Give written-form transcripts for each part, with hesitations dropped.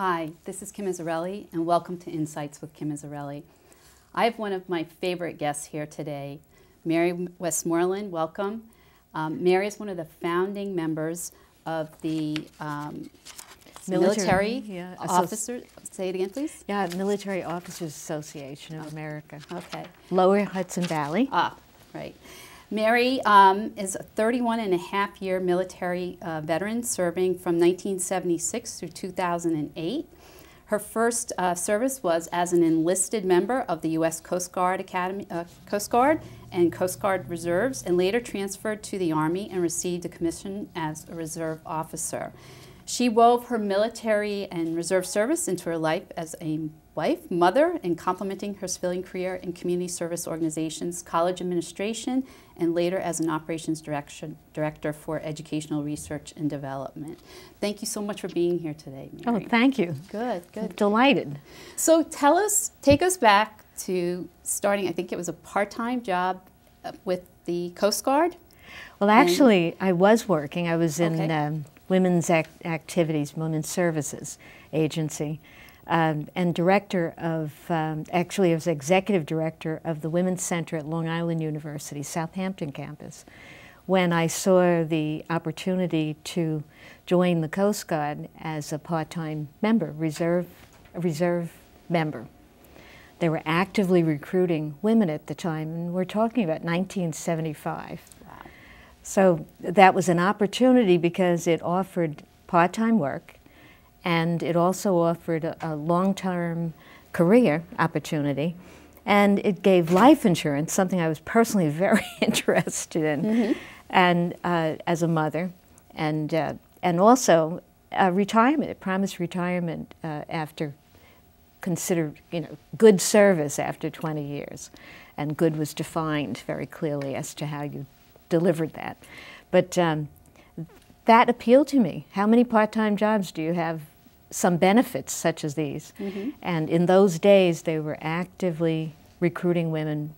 Hi, this is Kim Izzarelli, and welcome to Insights with Kim Izzarelli. I have one of my favorite guests here today, Mary Westmoreland. Welcome. Mary is one of the founding members of the military officers. Say it again, please. Yeah, Military Officers Association of America. Okay. Lower Hudson Valley. Ah, right. Mary is a 31-and-a-half-year military veteran serving from 1976 through 2008. Her first service was as an enlisted member of the U.S. Coast Guard Coast Guard and Coast Guard Reserves, and later transferred to the Army and received a commission as a reserve officer. She wove her military and reserve service into her life as a wife, mother, and complementing her civilian career in community service organizations, college administration, and later as an operations director for educational research and development. Thank you so much for being here today, Mary. Oh, thank you. Good, good. I'm delighted. So take us back to starting, I think it was a part-time job with the Coast Guard? Well, actually, I was working. I was in Women's Activities, Women's Services Agency, and director of, actually I was executive director of the Women's Center at Long Island University, Southampton campus, when I saw the opportunity to join the Coast Guard as a part-time member, reserve member. They were actively recruiting women at the time, and we're talking about 1975. So that was an opportunity because it offered part-time work, and it also offered a long-term career opportunity, and it gave life insurance, something I was personally very interested in, and as a mother, and also retirement. It promised retirement after considered, good service after 20 years, and good was defined very clearly as to how you delivered that. But that appealed to me. How many part-time jobs do you have some benefits such as these? And in those days, they were actively recruiting women.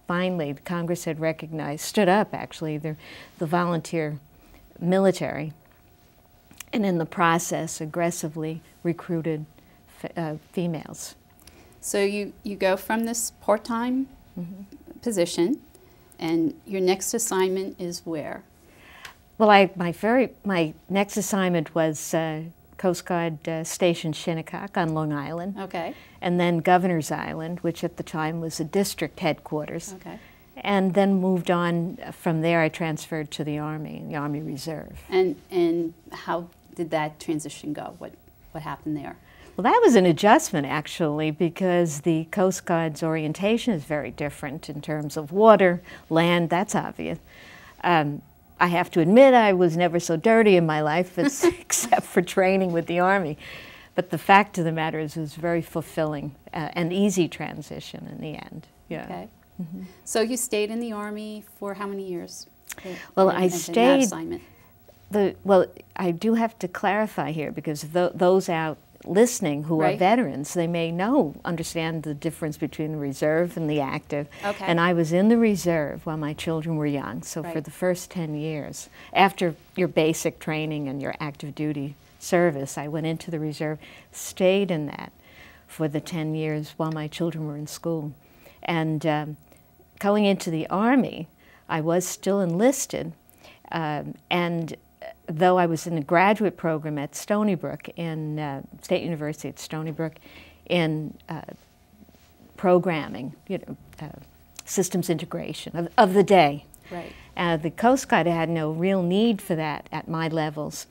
Finally, Congress had recognized, stood up actually, the volunteer military, and in the process aggressively recruited females. So you go from this part-time position, and your next assignment is where? Well, my next assignment was Coast Guard Station Shinnecock on Long Island. Okay. And then Governor's Island, which at the time was a district headquarters. Okay. And then moved on from there. I transferred to the Army Reserve. And how did that transition go? What happened there? Well, that was an adjustment, actually, because the Coast Guard's orientation is very different in terms of water, land, that's obvious. I have to admit I was never so dirty in my life, except for training with the Army. But the fact of the matter is it was very fulfilling, an easy transition in the end. Yeah. Okay. So you stayed in the Army for how many years? Well, I stayed... assignment? Well, I do have to clarify here, because those out listening who are veterans, they may understand the difference between the reserve and the active. Okay. And I was in the reserve while my children were young, so for the first 10 years. After your basic training and your active duty service, I went into the reserve, stayed in that for the 10 years while my children were in school. And going into the Army, I was still enlisted, and though I was in a graduate program at Stony Brook, in State University at Stony Brook, in programming, systems integration of the day. Right. The Coast Guard had no real need for that at my levels,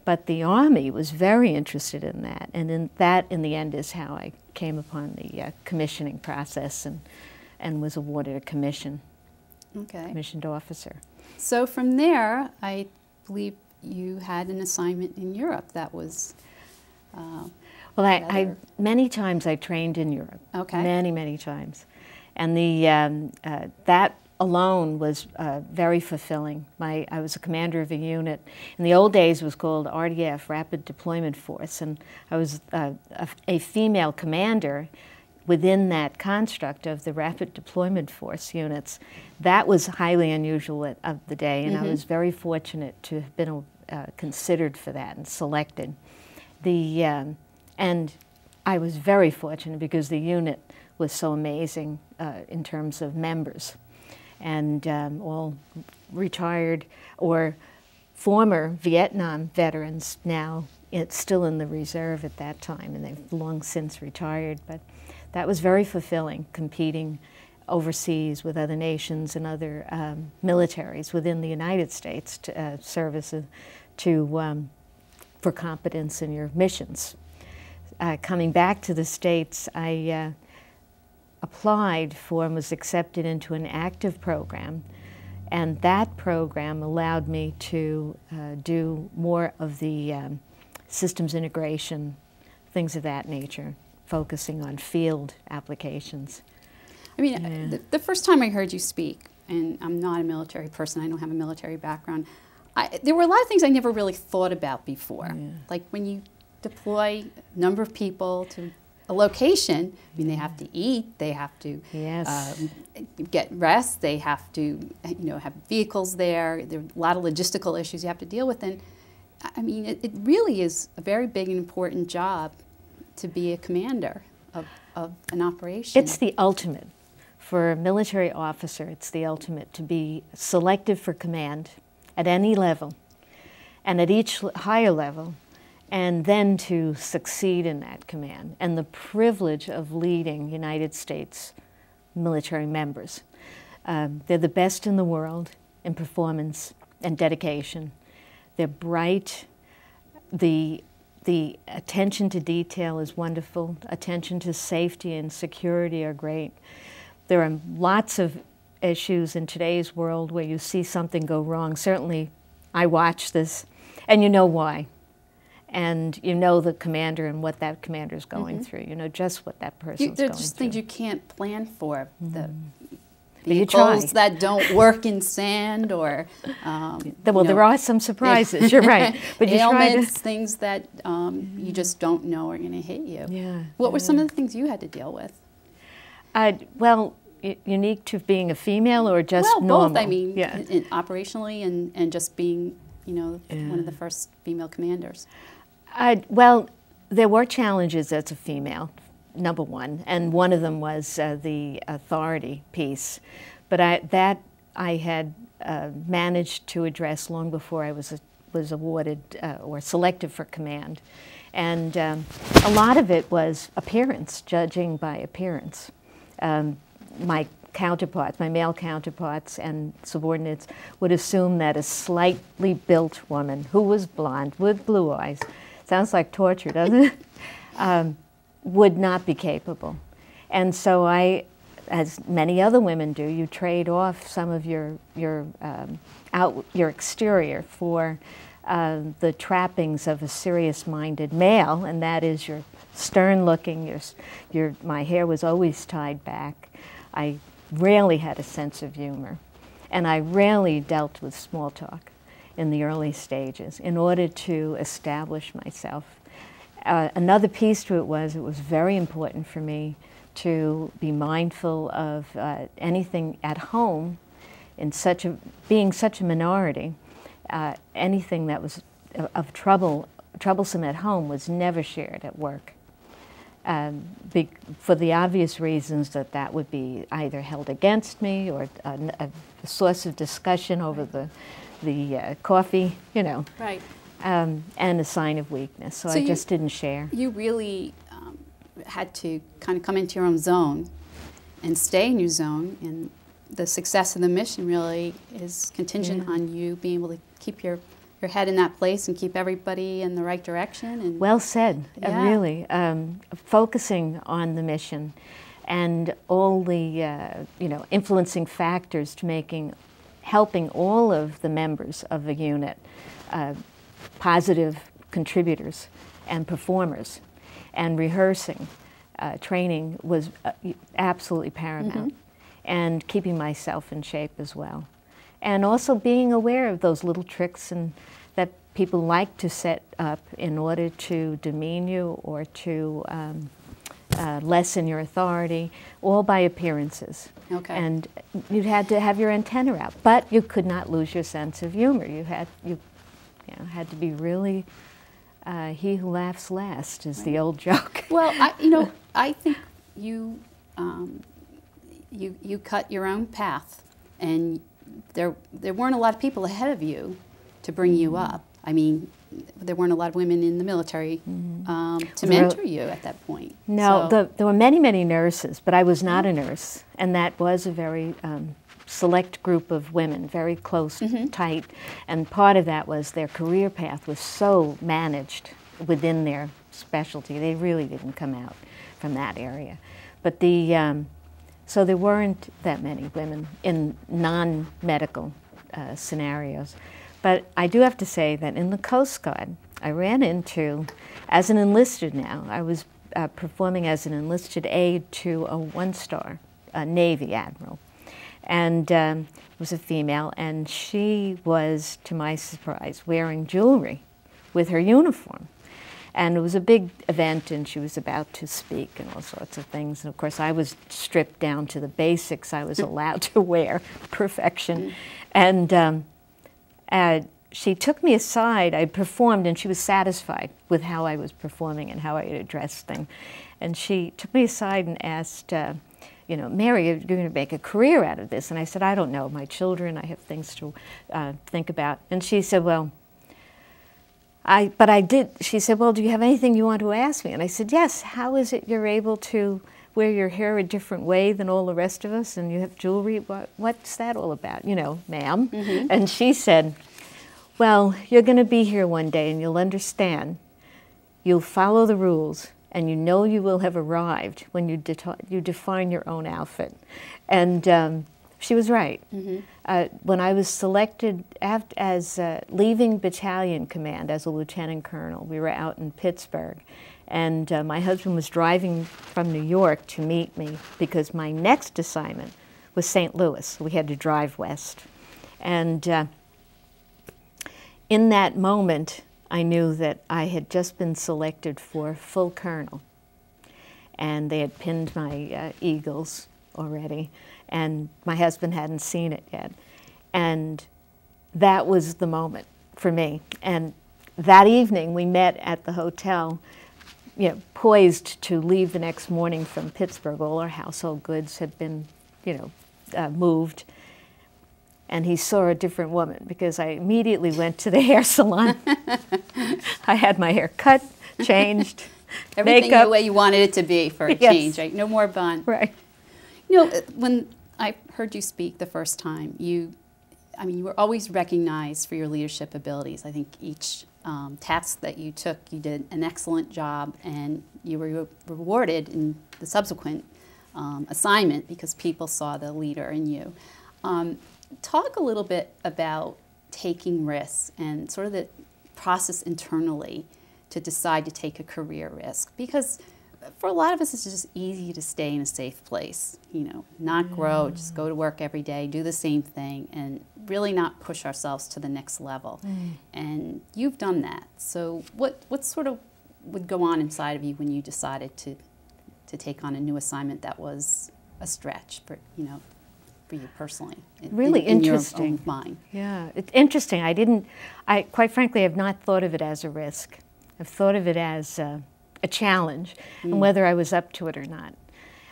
but the Army was very interested in that, and in the end, is how I came upon the commissioning process and was awarded a commission. Okay. Commissioned officer. So from there, I believe you had an assignment in Europe that was well, many times I trained in Europe. Okay. Many times. And that alone was very fulfilling. I was a commander of a unit. In the old days it was called RDF, Rapid Deployment Force, and I was a female commander within that construct of the Rapid Deployment Force units. That was highly unusual of the day, and I was very fortunate to have been considered for that and selected. And And I was very fortunate because the unit was so amazing in terms of members, and all retired or former Vietnam veterans. Now it's still in the reserve at that time, and they've long since retired. But that was very fulfilling, competing overseas with other nations and other militaries within the United States to, services for competence in your missions. Coming back to the States, I applied for and was accepted into an active program, and that program allowed me to do more of the systems integration, things of that nature, focusing on field applications. I mean, the first time I heard you speak, and I'm not a military person, I don't have a military background, there were a lot of things I never really thought about before. Like when you deploy a number of people to a location, I mean, they have to eat, they have to get rest, they have to, have vehicles there. There are a lot of logistical issues you have to deal with, and I mean, it really is a very big and important job to be a commander of an operation. It's the ultimate. For a military officer, it's the ultimate to be selected for command at any level, and at each higher level, and then to succeed in that command, and the privilege of leading United States military members. They're the best in the world in performance and dedication. They're bright. The attention to detail is wonderful. Attention to safety and security are great. There are lots of issues in today's world where you see something go wrong. Certainly, I watch this, and you know why. And you know the commander and what that commander is going through. You know just what that person's going through. There are just things you can't plan for. The you try. vehicles that don't work in sand, or well, there are some surprises. You're right, but you ailments, things that you just don't know are going to hit you. Yeah. What were some of the things you had to deal with? Well, unique to being a female, or just normal? Both. I mean, operationally and just being, one of the first female commanders. Well, there were challenges as a female, number one, and one of them was the authority piece. But I had managed to address long before I was awarded or selected for command. And a lot of it was appearance, judging by appearance. My counterparts, my male counterparts and subordinates would assume that a slightly built woman who was blonde with blue eyes, sounds like torture, doesn't it? Would not be capable. And so I, as many other women do, you trade off some of your exterior for the trappings of a serious-minded male, and that is your stern-looking, my hair was always tied back. I rarely had a sense of humor, and I rarely dealt with small talk in the early stages in order to establish myself. Another piece to it was very important for me to be mindful of anything at home, being such a minority. Anything that was troublesome at home was never shared at work, for the obvious reasons that would be either held against me or a source of discussion over the coffee, Right. And a sign of weakness. So I just didn't share. You really had to kind of come into your own zone and stay in your zone, and the success of the mission really is contingent on you being able to keep your head in that place and keep everybody in the right direction. And well said, really. Focusing on the mission and all the influencing factors to helping all of the members of a unit positive contributors and performers, and rehearsing, training was absolutely paramount, and keeping myself in shape as well. And also being aware of those little tricks that people like to set up in order to demean you or to lessen your authority, all by appearances. Okay. And you had to have your antenna out, but you could not lose your sense of humor. You had to be really he who laughs last is the old joke. Well, I think you you cut your own path, and there weren't a lot of people ahead of you to bring you up. I mean, there weren't a lot of women in the military to mentor you at that point. No, so. there were many, many nurses, but I was not a nurse, and that was a very select group of women, very close, tight, and part of that was their career path was so managed within their specialty. They really didn't come out from that area. But so there weren't that many women in non-medical scenarios. But I do have to say that in the Coast Guard, I ran into, as an enlisted now, I was performing as an enlisted aide to a one-star Navy admiral. And was a female, and she was, to my surprise, wearing jewelry with her uniform. And it was a big event, and she was about to speak and all sorts of things. And of course, I was stripped down to the basics I was allowed to wear, perfection. And she took me aside. I performed, and she was satisfied with how I was performing and how I had addressed things. And she took me aside and asked, you know, Mary, you're going to make a career out of this. And I said, I don't know, my children, I have things to think about. And she said, well, but I did. She said, well, do you have anything you want to ask me? And I said, yes, how is it you're able to wear your hair a different way than all the rest of us, and you have jewelry? What's that all about, you know, ma'am? And she said, well, you're going to be here one day, and you'll understand. You'll follow the rules, and you know you will have arrived when you define your own outfit. And she was right. When I was selected as leaving battalion command as a lieutenant colonel, we were out in Pittsburgh, and my husband was driving from New York to meet me because my next assignment was St. Louis. So we had to drive west. And in that moment, I knew that I had just been selected for full colonel, and they had pinned my eagles already, and my husband hadn't seen it yet. And that was the moment for me. And that evening we met at the hotel, you know, poised to leave the next morning from Pittsburgh. All our household goods had been, you know, moved. And he saw a different woman because I immediately went to the hair salon. I had my hair cut, changed, everything makeup. the way you wanted it to be for a change, right? No more bun. Right. You know, when I heard you speak the first time, you were always recognized for your leadership abilities. I think each task that you took, you did an excellent job, and you were rewarded in the subsequent assignment because people saw the leader in you. Talk a little bit about taking risks and sort of the process internally to decide to take a career risk, because for a lot of us it's just easy to stay in a safe place, you know, not grow, just go to work every day, do the same thing, and really not push ourselves to the next level. And you've done that. So what sort of would go on inside of you when you decided to take on a new assignment that was a stretch for, you know, for you personally? Really interesting. In your own mind. Yeah, it's interesting. I quite frankly have not thought of it as a risk. I've thought of it as a challenge, and whether I was up to it or not.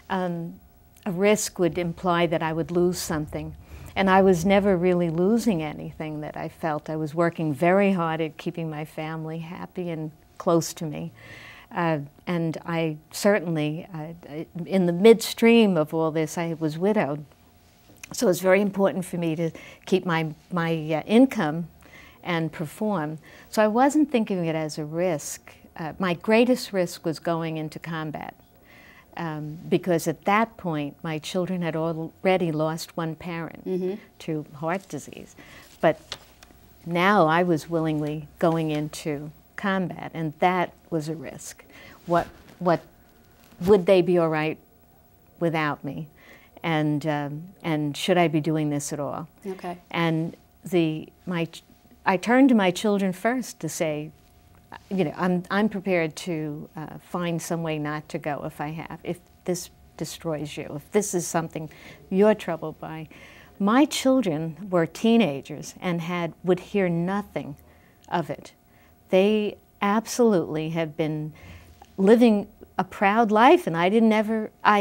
A risk would imply that I would lose something, and I was never really losing anything that I felt. I was working very hard at keeping my family happy and close to me. And I certainly, in the midstream of all this, I was widowed. So it's very important for me to keep my income and perform. So I wasn't thinking of it as a risk. My greatest risk was going into combat, because at that point my children had already lost one parent to heart disease. But now I was willingly going into combat, and that was a risk. What would they be all right without me? And should I be doing this at all? Okay. And I turned to my children first to say, you know, I'm prepared to find some way not to go if this destroys you, if this is something you're troubled by. My children were teenagers and would hear nothing of it. They absolutely have been living a proud life, and I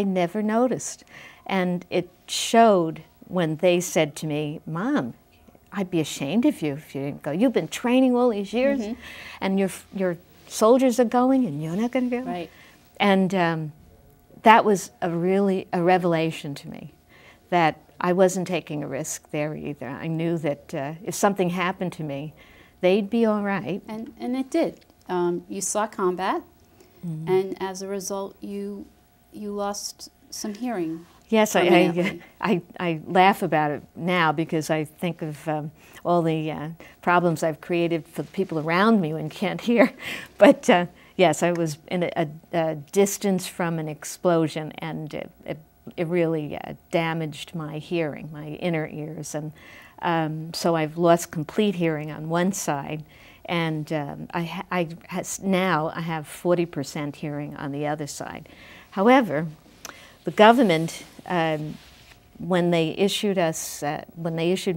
never noticed. And it showed when they said to me, "Mom, I'd be ashamed of you if you didn't go. You've been training all these years, and your soldiers are going, and you're not going to go." Right. And that was a revelation to me, that I wasn't taking a risk there either. I knew that if something happened to me, they'd be all right. And it did. You saw combat, and as a result, you lost some hearing. Yes, I laugh about it now because I think of all the problems I've created for the people around me when can't hear. But yes, I was in a distance from an explosion, and it really damaged my hearing, my inner ears. And so I've lost complete hearing on one side, and now I have 40% hearing on the other side. However, the government, when they issued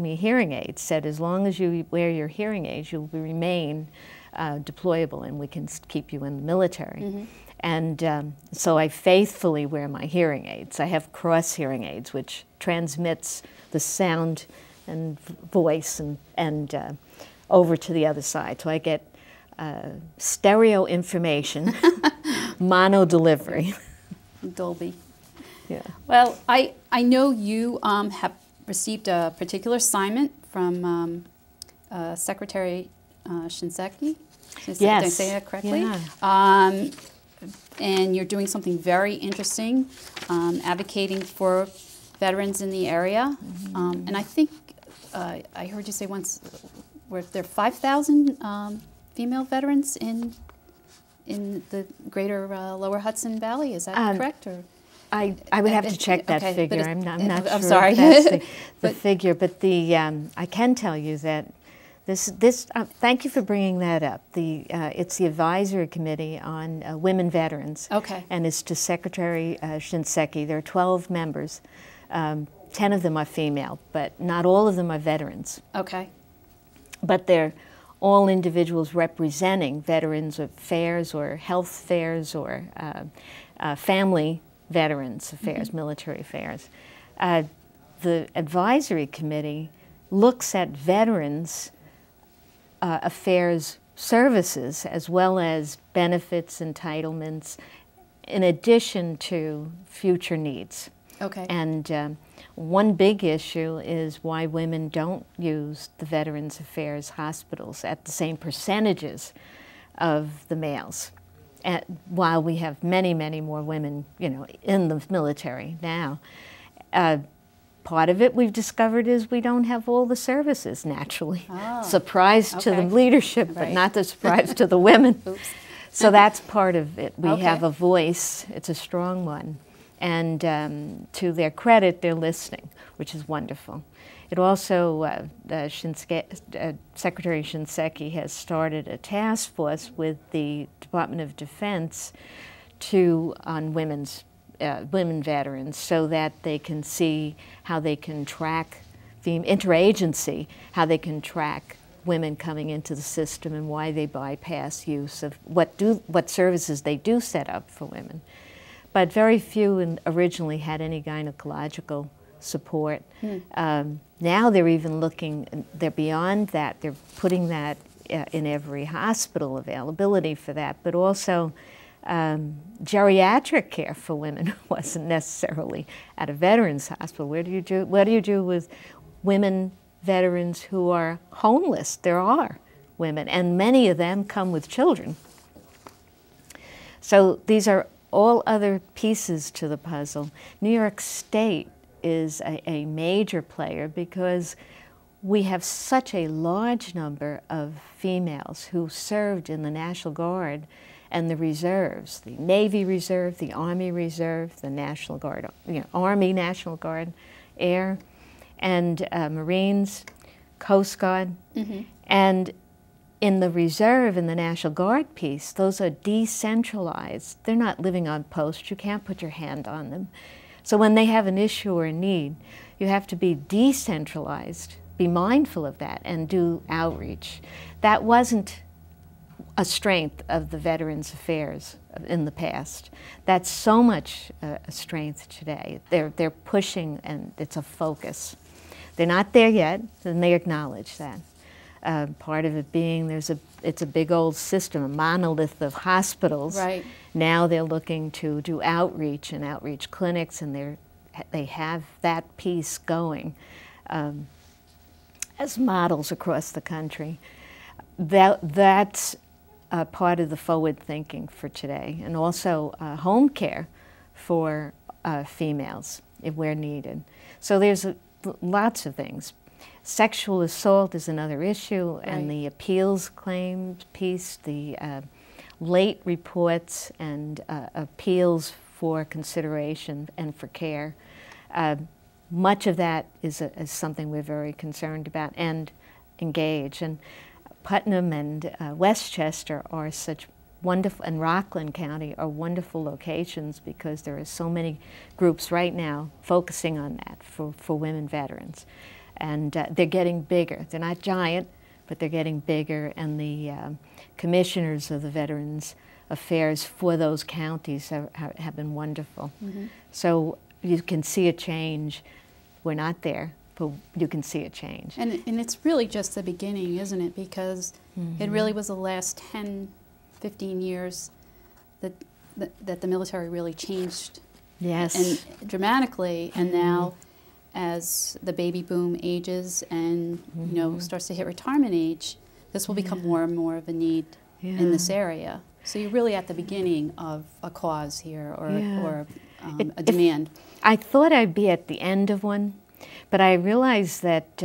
me hearing aids, said as long as you wear your hearing aids, you'll remain deployable, and we can keep you in the military. And so I faithfully wear my hearing aids. I have cross hearing aids, which transmits the sound and voice and over to the other side. So I get stereo information, mono delivery. Dolby. Yeah. Well, I know you have received a particular assignment from Secretary Shinseki. Yes. Did I say that correctly? Yeah. And you're doing something very interesting, advocating for veterans in the area. And I think I heard you say once, were there 5,000 female veterans in the greater Lower Hudson Valley? Is that correct? Or I would have to check that figure. I'm not sure. I'm sorry. If that's the figure, but I can tell you that this. Thank you for bringing that up. It's the advisory committee on women veterans. Okay. And it's to Secretary Shinseki. There are 12 members. 10 of them are female, but not all of them are veterans. Okay. But they're all individuals representing veterans affairs or health affairs or family veterans affairs, military affairs. The advisory committee looks at veterans affairs services as well as benefits, entitlements, in addition to future needs. Okay. And one big issue is why women don't use the Veterans Affairs hospitals at the same percentages of the males. While we have many, many more women, in the military now. Part of it we've discovered is we don't have all the services naturally. Oh, surprise to the leadership, but not the surprise to the women. Oops. So that's part of it. We have a voice, it's a strong one. And to their credit, they're listening, which is wonderful. It also, Secretary Shinseki has started a task force with the Department of Defense on women veterans, so that they can see how they can track the interagency, how they can track women coming into the system and why they bypass use of what services they do set up for women. But very few originally had any gynecological support. Now they're even looking, they're beyond that, they're putting that in every hospital, availability for that, but also geriatric care for women wasn't necessarily at a veterans hospital. What do you do with women veterans who are homeless? There are women, and many of them come with children. So these are all other pieces to the puzzle. New York State is a major player because we have such a large number of females who served in the National Guard and the reserves, the Navy Reserve, the Army Reserve, the National Guard, Army, National Guard, Air, and Marines, Coast Guard. And in the reserve and the National Guard piece, those are decentralized. They're not living on post. You can't put your hand on them. So when they have an issue or a need, you have to be decentralized, be mindful of that, and do outreach. That wasn't a strength of the Veterans Affairs in the past. That's so much a strength today. They're pushing, and it's a focus. They're not there yet, and they acknowledge that. Part of it being it's a big old system, a monolith of hospitals. Right. Now they're looking to do outreach and outreach clinics, and they have that piece going as models across the country. That's part of the forward thinking for today, and also home care for females where needed. So there's lots of things. Sexual assault is another issue, and the appeals claims piece, the late reports and appeals for consideration and for care. Much of that is something we're very concerned about and engage. And Putnam and Westchester are such wonderful, and Rockland County are wonderful locations because there are so many groups right now focusing on that for women veterans. And they're getting bigger. They're not giant, but they're getting bigger, and the commissioners of the Veterans Affairs for those counties have been wonderful. Mm-hmm. So you can see a change. We're not there, but you can see a change. And it's really just the beginning, isn't it? Because it really was the last 10, 15 years that the military really changed. Yes. And dramatically, and now as the baby boom ages and you know starts to hit retirement age, this will become more and more of a need in this area. So you're really at the beginning of a cause here, or a demand. I thought I'd be at the end of one, but I realized that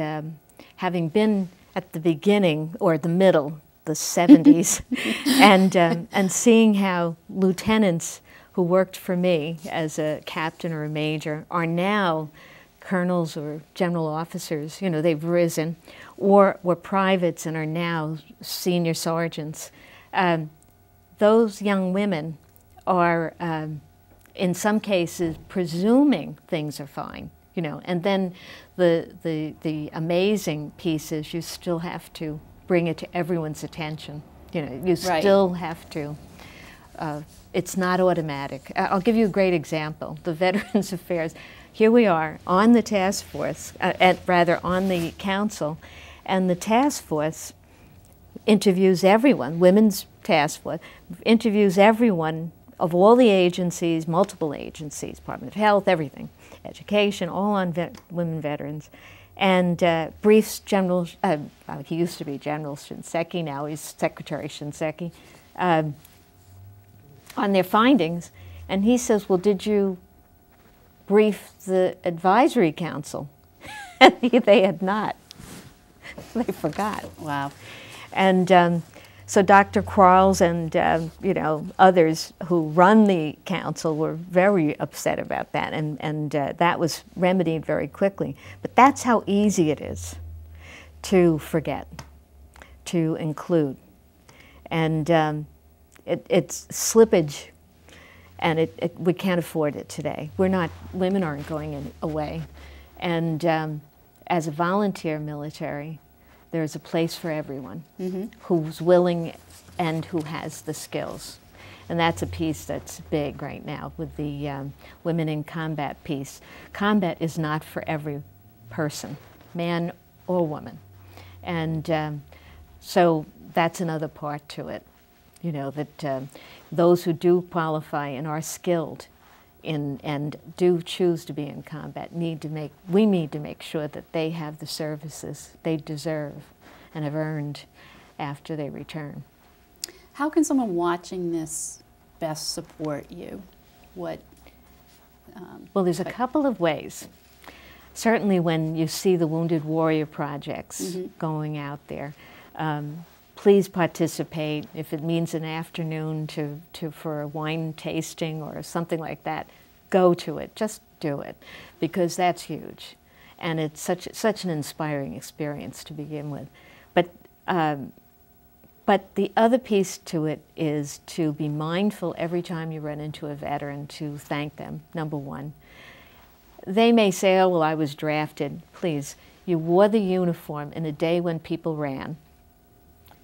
having been at the beginning or the middle, the 70s, and seeing how lieutenants who worked for me as a captain or a major are now colonels or general officers, you know, they've risen, or were privates and are now senior sergeants. Those young women are, in some cases, presuming things are fine, you know, and then the amazing piece is you still have to bring it to everyone's attention. You know, you still have to, it's not automatic. I'll give you a great example. The Veterans Affairs, here we are on the task force, rather on the council, and the task force interviews everyone, women's task force, interviews everyone of all the agencies, multiple agencies, Department of Health, everything, education, all on women veterans, and briefs General, he used to be General Shinseki, now he's Secretary Shinseki, on their findings, and he says, well, did you brief the advisory council? And they had not. They forgot. Wow. And so Dr. Quarles and you know, others who run the council were very upset about that, and that was remedied very quickly. But that's how easy it is to forget, to include. And it's slippage, and we can't afford it today. Women aren't going away. And as a volunteer military, there's a place for everyone who's willing and who has the skills. And that's a piece that's big right now with the women in combat piece. Combat is not for every person, man or woman. And so that's another part to it, you know, that those who do qualify and are skilled and do choose to be in combat we need to make sure that they have the services they deserve and have earned after they return. How can someone watching this best support you? Well, there's a couple of ways. Certainly when you see the Wounded Warrior projects going out there, please participate. If it means an afternoon for a wine tasting or something like that, go to it. Just do it, because that's huge, and it's such an inspiring experience to begin with. But the other piece to it is to be mindful every time you run into a veteran to thank them. Number one, they may say, "Oh well, I was drafted." Please, you wore the uniform in a day when people ran.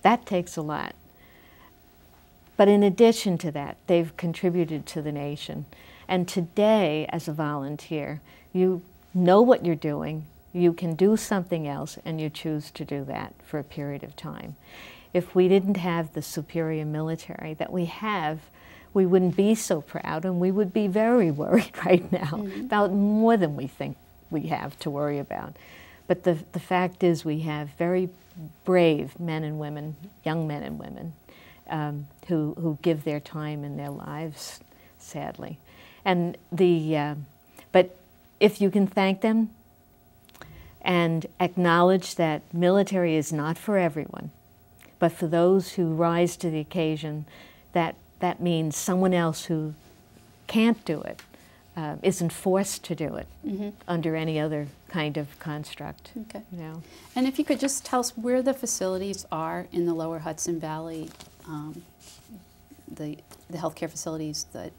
That takes a lot. But in addition to that, they've contributed to the nation. And today, as a volunteer, you know what you're doing, you can do something else, and you choose to do that for a period of time. If we didn't have the superior military that we have, we wouldn't be so proud, and we would be very worried right now about more than we think we have to worry about. But the fact is we have very brave men and women, young men and women, who give their time and their lives, sadly. And but if you can thank them and acknowledge that military is not for everyone, but for those who rise to the occasion, that means someone else who can't do it, isn't forced to do it under any other kind of construct. Okay. You know. And if you could just tell us where the facilities are in the lower Hudson Valley, the healthcare facilities that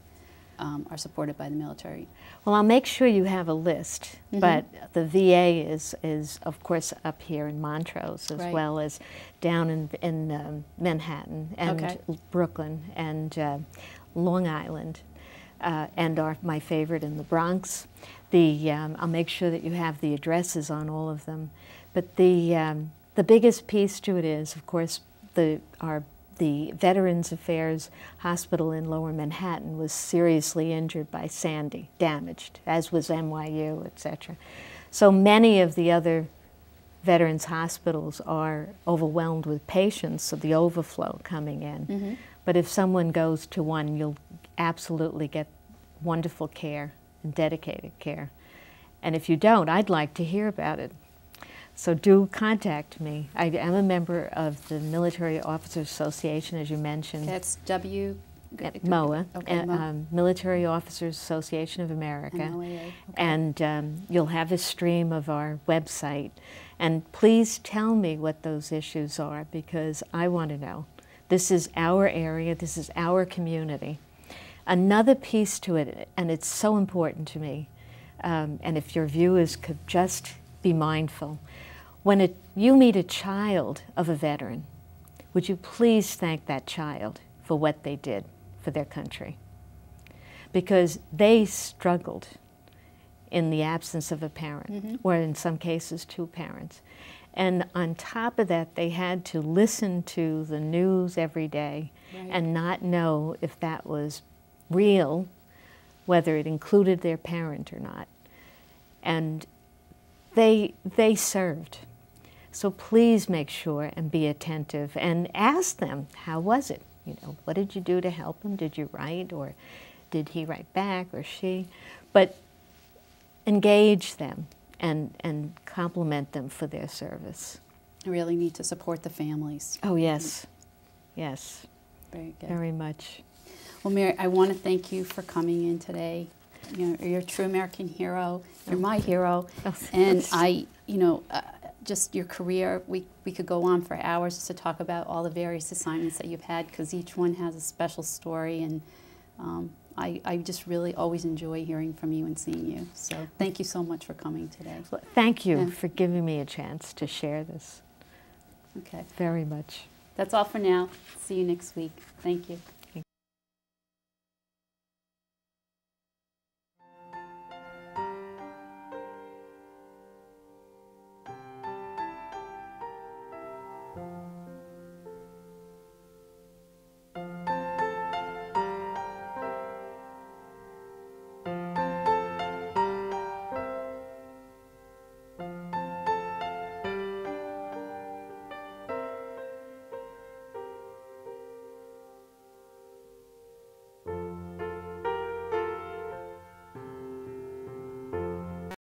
are supported by the military. Well, I'll make sure you have a list, but the VA is of course up here in Montrose, as well as down in Manhattan and Brooklyn and Long Island, and my favorite in the Bronx. I'll make sure that you have the addresses on all of them. But the biggest piece to it is, of course, the Veterans Affairs Hospital in Lower Manhattan was seriously injured by Sandy, damaged, as was NYU, etc. So many of the other veterans hospitals are overwhelmed with patients, so the overflow coming in. But if someone goes to one, you'll absolutely get wonderful care and dedicated care. And if you don't, I'd like to hear about it. So do contact me. I am a member of the Military Officers Association, as you mentioned. That's M.O.A.A, Military Officers Association of America. M.O.A.A. And you'll have a stream of our website. And please tell me what those issues are, because I want to know. This is our area, this is our community. Another piece to it, and it's so important to me, and if your viewers could just be mindful, when you meet a child of a veteran, would you please thank that child for what they did for their country? Because they struggled in the absence of a parent, or in some cases 2 parents. And on top of that, they had to listen to the news every day and not know if that was real, whether it included their parent or not. And they served. So please make sure and be attentive and ask them, how was it? You know, what did you do to help him? Did you write, or did he write back, or she? But engage them and compliment them for their service. I really need to support the families. Oh, yes. Yes. Very good. Very much. Well, Mary, I want to thank you for coming in today. You know, you're a true American hero. You're my hero. And just your career, we could go on for hours just to talk about all the various assignments that you've had, because each one has a special story, and I just really always enjoy hearing from you and seeing you. So thank you so much for coming today. Well, thank you for giving me a chance to share this. Okay. Very much. That's all for now. See you next week. Thank you.